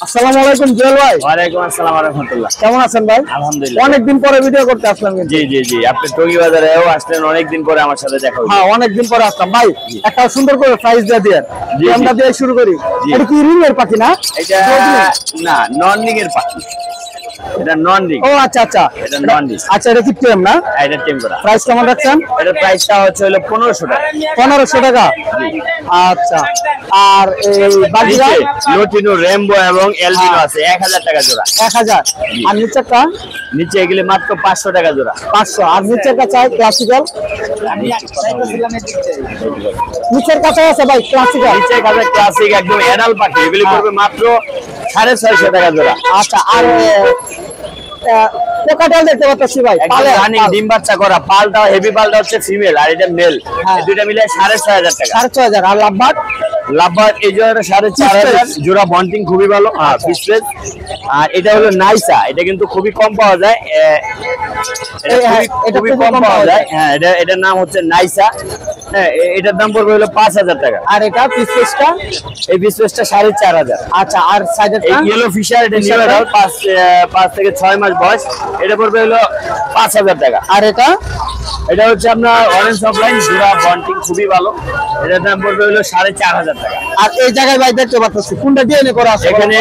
আসসালামু আলাইকুম জুয়েল ভাই। ওয়ালাইকুম আসসালাম ওয়া রাহমাতুল্লাহ। কেমন আছেন ভাই? আলহামদুলিল্লাহ। অনেক দিন পরে ভিডিও করতে আসলাম। জি জি জি, আপনি টঙ্গী বাজারেও আসলেন, অনেক দিন পরে আমার সাথে দেখা হলো। হ্যাঁ, অনেক দিন পরে আসলাম ভাই। একটা সুন্দর করে প্রাইস দিয়ে আমরা দিয়ে শুরু করি। এটা কি রিং এর পাখি না? এটা না, নন রিং এর পাখি। এটা নন রিং। ও আচ্ছা আচ্ছা, এটা নন রিং। আচ্ছা, এটা কি টেম না? এটা টেম করা। প্রাইস কেমন রাখছেন? এটা প্রাইসটা হচ্ছে হলো 1500 টাকা। 1500 টাকা। আচ্ছা, আর এই বাজিরা লটিনো রেমবো এবং এলবিনো আছে 1000 টাকা জোড়া। 1000। আর নিচেরটা? নিচে এগুলি মাত্র 500 টাকা জোড়া। 500। আর নিচের কাছে ক্লাসিক্যাল? নিচের কাছে আছে ভাই ক্লাসিক্যাল। নিচের কাছে ক্লাসিক একদম এডাল পাখি, এগুলি পড়বে মাত্র 650 টাকা জোড়া। আচ্ছা, আর কোকাটেল দেখতে পাচ্ছি ভাই, পালে রানিং ডিম বাচ্চা করা। পালটা হেভি, পালটা হচ্ছে ফিমেল আর এটা মেল। এই দুইটা মিলে 6500 টাকা। 6500। আর লাভবাট? লাভবাট এই জোড়া 4500 জোড়া। বন্টিং খুবই ভালো। Piece page. আর এটা হলো নাইসা, এটা কিন্তু খুবই কম পাওয়া যায়। এটা খুবই কম পাওয়া যায়। হ্যাঁ, এটার নাম হচ্ছে নাইসা। হ্যাঁ, এটার দাম পড়বে হলো 5000 টাকা। আর এটা পিস পেজটা? এই পিস পেজটা 4500। আচ্ছা, আর সাইডেরটা? এই ইয়েলো ফিশার, এটা নিয়ে 5 থেকে 6 মাস বয়স। এটা পড়বে হলো 5000 টাকা। আর এটা? এটা হচ্ছে আপনার অরেঞ্জ অফলাইন জোড়া, বন্টিং খুবই ভালো। এটার দাম পড়বে হলো 4500 টাকা। আর এই জায়গায় ভাই দেখতে পাচ্ছি কোনটা ডিএনএ করা আছে? এখানে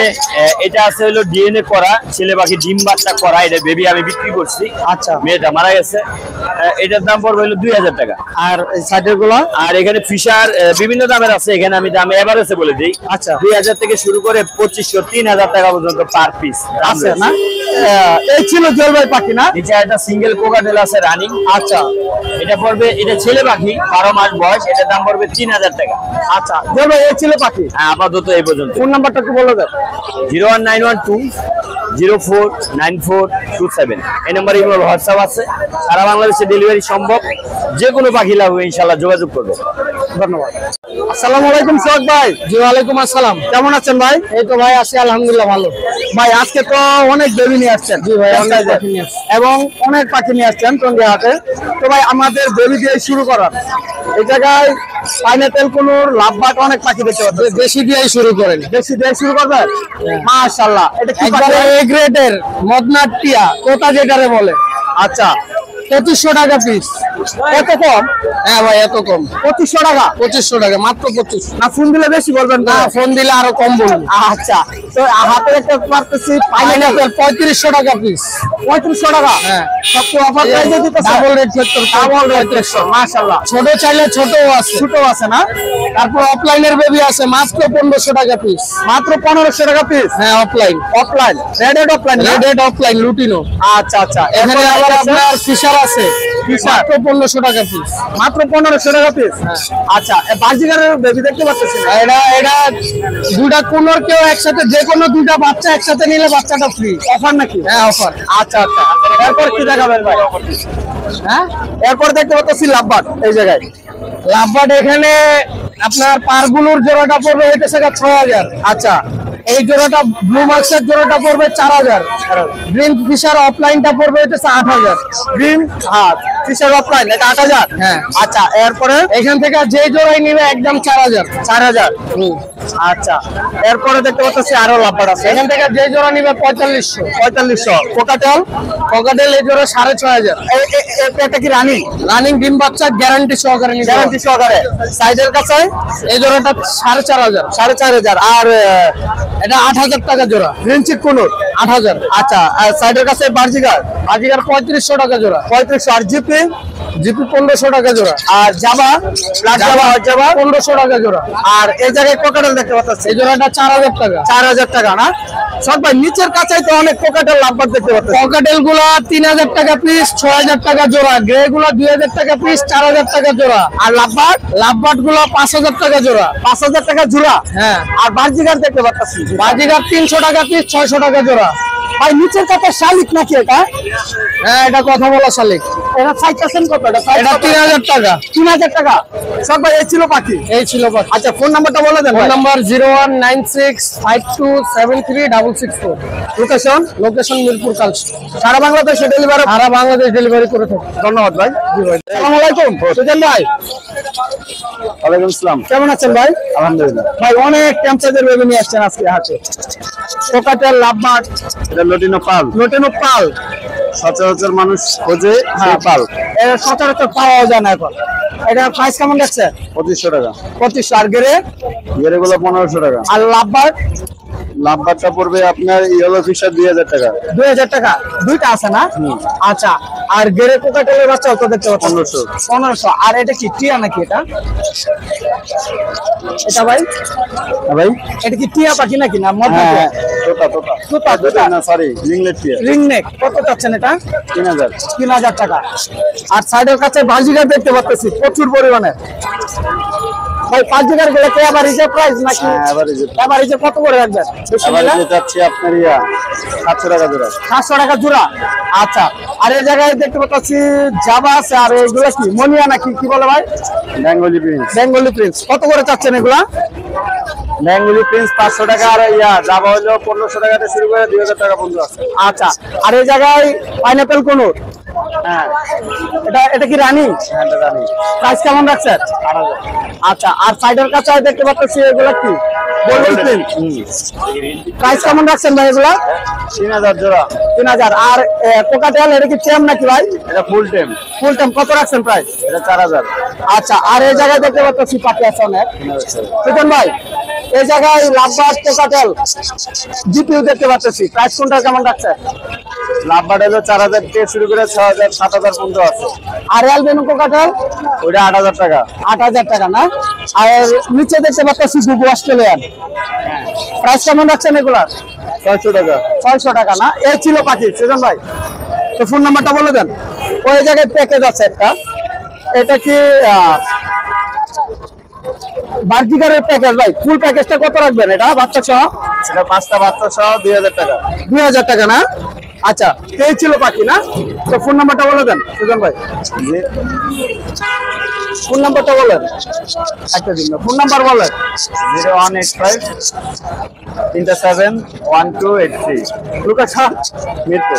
এটা আছে হলো ডিএনএ করা, ছেলে পাখি ডিম বাচ্চা করা। এটা বেবি আমি বিক্রি করছি। আচ্ছা, মেয়েটা মারা গেছে। এটার দাম পড়বে হলো 2000 টাকা। আর এই সাইডের গুলো? আর এখানে ফিশার বিভিন্ন দামের আছে। এখানে আমি দাম এভারেজে বলে দিই। আচ্ছা, 2000 থেকে শুরু করে 2500 3000 টাকা পর্যন্ত পার পিস আছে না? এই ছিল জুয়েল ভাই পাখি না? নিচে একটা সিঙ্গেল কোকাটেল আছে রানিং। আচ্ছা, এটা পড়বে, এটা ছেলে পাখি 12 মাস বয়স। এটার দাম পড়বে 3000 টাকা। আচ্ছা জুয়েল ভাই, এই ছিল পাখি। হ্যাঁ, আপাতত এই পর্যন্ত। ফোন নাম্বারটা একটু বলে দেন। 01912049427। এই নম্বরে ইমো হোয়াটসঅ্যাপ আছে। সারা বাংলাদেশে ডেলিভারি সম্ভব। যে কোনো পাখি লাগবে ইনশাআল্লাহ যোগাযোগ করবে। ধন্যবাদ। আসসালামু আলাইকুম সোহাগ ভাই। জি ওয়ালাইকুম আসসালাম। কেমন আছেন ভাই? এই তো ভাই আছি আলহামদুলিল্লাহ ভালো। ভাই আজকে তো অনেক বেবি নিয়ে আসছেন। জি ভাই, অনেক পাখি নিয়ে আসছেন এবং অনেক পাখি নিয়ে আসছেন টঙ্গী হাটে। তো ভাই আমাদের বেবি দিয়ে শুরু করার। এই জায়গায় পাইনাপেল কোনুর, লাভবাট অনেক পাখি দেখতে পাচ্ছেন। দেশি দিয়ে শুরু করেন? দেশি দিয়ে শুরু করবেন? মাশাআল্লাহ। এটা কি একবারে এ গ্রেডের মদনার টিয়া, কোটা যেটারে বলে। আচ্ছা, 2500 টাকা পিস। এত কম? হ্যাঁ ভাই, এত কম। 2500 টাকা? 2500 টাকা, মাত্র 25। না, ফোন দিলে বেশি বলবেন? না, ফোন দিলে আরো কম বলবেন। আচ্ছা, তো হাতে একটা পারতেছি পাইনাপেল 3500 টাকা পিস। 3500 টাকা? হ্যাঁ, সবচেয়ে অফার প্রাইসে দিতেছে। Double rate factor, double rate 3500। মাশাআল্লাহ। ছোট চাইলে ছোটও আছে। ছোটও আছে না? তারপর অফলাইনের বেবি আছে মাত্র 1500 টাকা পিস। মাত্র 1500 টাকা পিস? হ্যাঁ, offline. Offline red-eyed offline, red-eyed offline lutino. আচ্ছা আচ্ছা, এখানে আবার আপনার ফিশার আছে। ফিশার মাত্র 1500 টাকা পিস। মাত্র 1500 টাকা পিস? আচ্ছা, বাজিগারের বেবি দেখতে পাচ্ছেন? এটা দুইটা কোনর কেউ একসাথে, যে কোনো দুইটা বাচ্চা একসাথে নিলে বাচ্চাটা ফ্রি। অফার নাকি? হ্যাঁ, অফার। আচ্ছা আচ্ছা, এরপর কি দেখাবেন ভাই? হ্যাঁ, এরপর দেখতে পাচ্ছি লাভবাট। এই জায়গায় লাভবাট, এখানে আপনার পারগুলোর জোড়াটা পড়বে হইতেছে 6000। আচ্ছা, এই জোড়াটা ব্লু মার্কসের জোড়াটা পড়বে 4000। গ্রিন ফিশার অফলাইনটা পড়বে হইতেছে 8000। গ্রিন ফিশার অফলাইন এটা 8000। হ্যাঁ, আচ্ছা, এরপরে এখান থেকে যে জোড়াই নিবে একদম 4000। 4000। আচ্ছা, এরপরে দেখতে পাচ্ছি আরো লাভবাট আছে। এখান থেকে যে জোড়া নিবে 4500। 4500। কোকাটেল? কোকাটেল এই জোড়া 6500। এটা কি রানিং? রানিং ডিম বাচ্চা গ্যারান্টি সহকারে নিবে। গ্যারান্টি সহকারে। সাইজের কাছে এই জোড়াটা 4500। 4500। আর এটা 8000 টাকা জোড়া। রেঞ্চিক কোন? 8000। আচ্ছা, আর সাইডের কাছে বাজিগার? বাজিগার 3500 টাকা জোড়া। 3500। আর জিপি? জিপি 1500 টাকা জোড়া। আর জাবা? ব্ল্যাক জাবা, জাবা 1500 টাকা জোড়া। আর এই জায়গায় কোকাটেল দেখতে পাচ্ছি, এই জোড়াটা 4000 টাকা। 4000 টাকা না? সব ভাই নিচের কাছেই তো অনেক কোকাটেল লাভবাট দেখতে পাচ্ছি। কোকাটেল গুলা 3000 টাকা পিস, 6000 টাকা জোড়া। গ্রে গুলা 2000 টাকা পিস, 4000 টাকা জোড়া। আর লাভবাট? লাভবাট গুলা 5000 টাকা জোড়া। 5000 টাকা জোড়া? হ্যাঁ। আর বাজিগার দেখতে পাচ্ছি, বাজিগার 300 টাকা পিস, 600 টাকা জোড়া। ভাই নিচের কাছে শালিক নাকি এটা? হ্যাঁ, এটা কথা বলা শালিক। এটা চাইতেছেন কত? এটা 3000 টাকা। 3000 টাকা? সব ভাই এই ছিল পাখি? এই ছিল পাখি। আচ্ছা, ফোন নাম্বারটা বলে দেন। Phone number 01965273664। Location? Location Mirpur কালচ। সারা বাংলাদেশে ডেলিভারি? সারা বাংলাদেশ ডেলিভারি করে থাকি। ধন্যবাদ ভাই। জি ভাই। আসসালামু আলাইকুম সুজন ভাই। ওয়ালাইকুম আসসালাম। কেমন আছেন ভাই? আলহামদুলিল্লাহ। ভাই অনেক ক্যাম্পসাইজের বেবি নিয়ে আসছেন আজকে হাটে। কোকাটেল, লাভবার্ড, এটা লটিনো পাল। লুটিনো পাল। সচরাচর মানুষ খোঁজে হ্যাঁ, পাল। এর সচরাচর পাওয়া যায় না এখন। এটা প্রাইস কেমন যাচ্ছে? 2500 টাকা। 2500। আর গেরে গেরেগুলো 1500 টাকা। আর লাভবার্ড লাভবারটা পড়বে আপনার ইয়েলো ফিশার 2000 টাকা। 2000 টাকা। দুইটা আছে না? আচ্ছা। আর গেরে কোকাটেলের বাচ্চা তো দেখতে পাচ্ছেন 1500। 1500। আর এটা কি টিয়া নাকি এটা? এটা ভাই, হ্যাঁ ভাই। এটা কি টিয়া পাখি নাকি না মদ হ্যাঁ, পাখি? তোতা তোতা। তোতা, তোতা। না সরি, রিংলেট টিয়া। রিং নেক কত চাচ্ছেন এটা? 3000। 3000 টাকা। আর সাইডের কাছে বাজিগার দেখতে পাচ্ছি প্রচুর পরিমাণে। ভাই বাজিগার গুলো কি এভারেজে প্রাইস নাকি? হ্যাঁ, এভারেজে। এভারেজে কত করে রাখবেন? বেশি আবার হলে? যেটা হচ্ছে আপনার 700 টাকা জোড়া। 700 টাকা জোড়া। আচ্ছা। আর এই জায়গায় দেখতে পাচ্ছি জাবা আছে। আর এগুলো কি মনিয়া নাকি কি বলে ভাই? Bengali Prince. বেঙ্গলি প্রিন্স কত করে চাচ্ছেন এগুলা? বেঙ্গলি প্রিন্স 500 টাকা। আর জাবা হলো 1500 টাকা থেকে শুরু করে 2000 টাকা পর্যন্ত আছে। আচ্ছা। আর এই জায়গায় পাইনাপেল কোন? হ্যাঁ, এটা কি রানী? হ্যাঁ এটা জানি। প্রাইস কেমন রাখছেন? 8000। আচ্ছা। আর সাইডের কাছে দেখতে পাচ্ছি এগুলা কি গোল্ডেন প্রিন্স। প্রাইস কেমন রাখছেন ভাই এগুলা? 3000 জোড়া। 3000। আর কোকাটেল এটা কি টেম নাকি ভাই? এটা ফুল টাইম। ফুল টাইম কত রাখছেন প্রাইস? এটা 4000। আচ্ছা। আর এই জায়গায় দেখতে পাচ্ছি পাখি আছে অনেক। সুতন ভাই এই জায়গায় লাভবার্ড, কোকাটেল, জিপিউ দেখতে পাচ্ছি। প্রাইস কোনটা কেমন রাখছে? লাভবার্ড হলো 4000 থেকে শুরু করে 6000 7000 পর্যন্ত আছে। আর অ্যালবিনো কোকাটেল ওইটা 8000 টাকা। 8000 টাকা না? আর নিচে দেখতে পাচ্ছি গুগু অস্ট্রেলিয়ান। প্রাইস কেমন রাখছেন এগুলার? 600 টাকা। 600 টাকা না? এই ছিল পাখি সুজন ভাই। তো ফোন নাম্বারটা বলে দেন। ওই জায়গায় প্যাকেজ আছে একটা। এটা কি বার্জিকারের প্যাকেজ ভাই? ফুল প্যাকেজটা কত রাখবেন এটা বাচ্চা সহ? এটা 5টা বাচ্চা সহ 2000 টাকা। 2000 টাকা না? আচ্ছা। এই ছিল পাখি না? তো ফোন নাম্বারটা বলে দেন সুজন ভাই। জি। ফোন নাম্বারটা বলেন একটা দিন। ফোন নাম্বার বলেন। 0185 37 1283। লুকাছা মিরপুর।